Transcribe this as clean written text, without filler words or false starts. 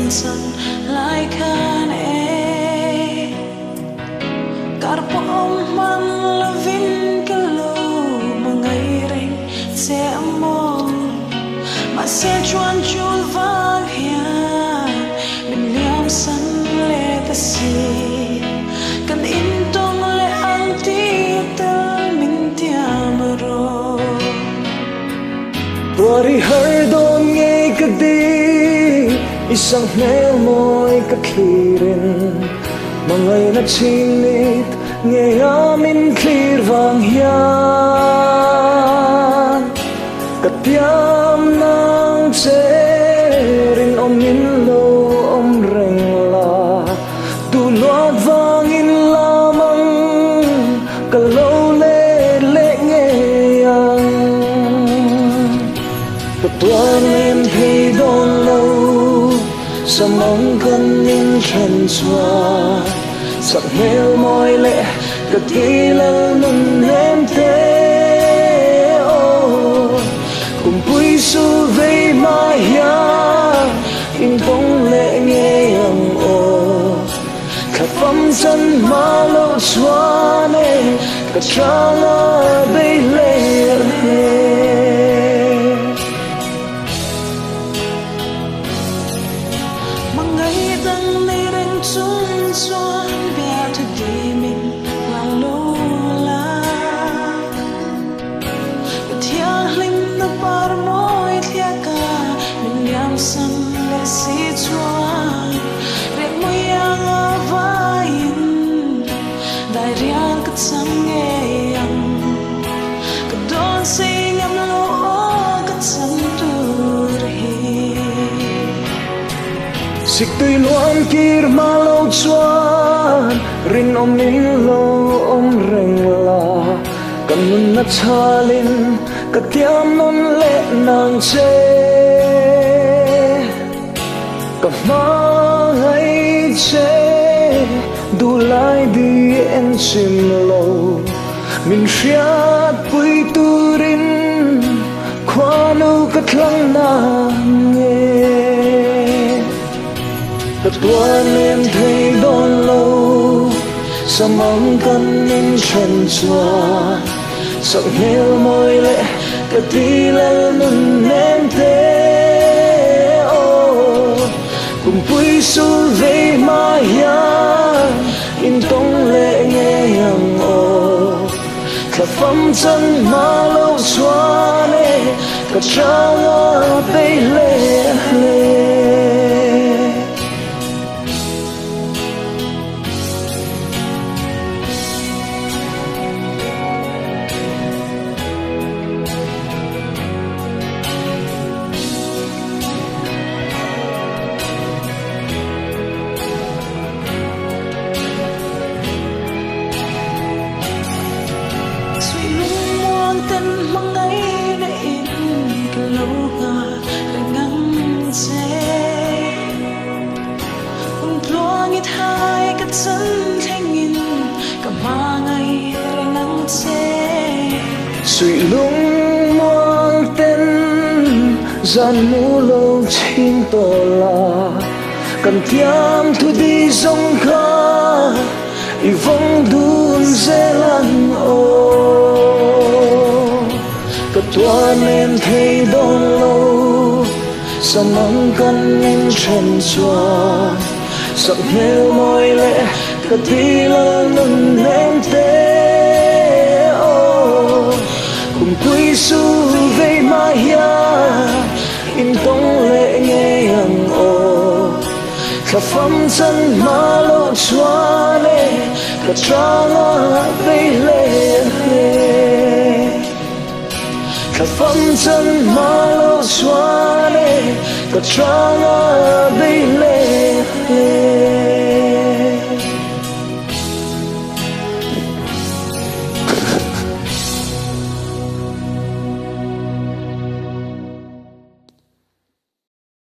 chân lại khan e kar po man la vin kalu mangai reng se amo ma se chuan chul vang hian min liam san le ta si kan in tong le ang ti tal min tiam ro Tori har don nghe ka di isang hmel mo'y kaklirin Mangay na chinit ngayamin clear vang yan Katiam ng tserin om minlo om rengla Tulad vangin lamang kalaw le ngayang Tuan em thấy đón lâu Sa mong cần những chân xoa Sắc heo môi lệ Cất ghi lần nâng em thế Cùng bùi su vây mà ya In bóng lệ nghe âm ô Khả phẩm chân mà lâu xoa nê Cất tra ngờ bây lệ Xuân xuân bia thức đi mình làng lô la Thia linh nó par môi thia ca mình liam san le si chuan Rek môi yang a vain Dai riang kat sang nghe yang Kat don si ngam lo o kat sang tu hi Sik tui luan kir ma lâu chuan Rin om min lo om reng la Kan nun na chalin Ka tiam non le nang che Ka ma ngay che Du lai di en chim lo Min riat pui tu rin Khoa nu ka thlang na nghe Tuan em thấy đón lâu Sa mong cần nên chân xoa Sắc heo môi lệ Cả tí lệ nâng em thế Cùng bùi su vây mà ya In tông lệ nghe hằng ô Khả phẩm chân mà lâu xoa nê Cả tra ngờ bây lệ Sui lung muang ten Gian mu lâu chim to la Cần tiam thu đi dòng ca I vong đun dê lăn ô Cả tuan em thấy đón lâu Sa mong cần em chân xoa Sắc heo môi lệ Cả tí là nâng em tế Cùng quý su vây mà ya In tông lệ nghe hằng ô Khả phẩm chân mà lộ xoa nê Cả tra ngờ vây lệ Khả phẩm chân mà lộ xoa nê Cả tra ngờ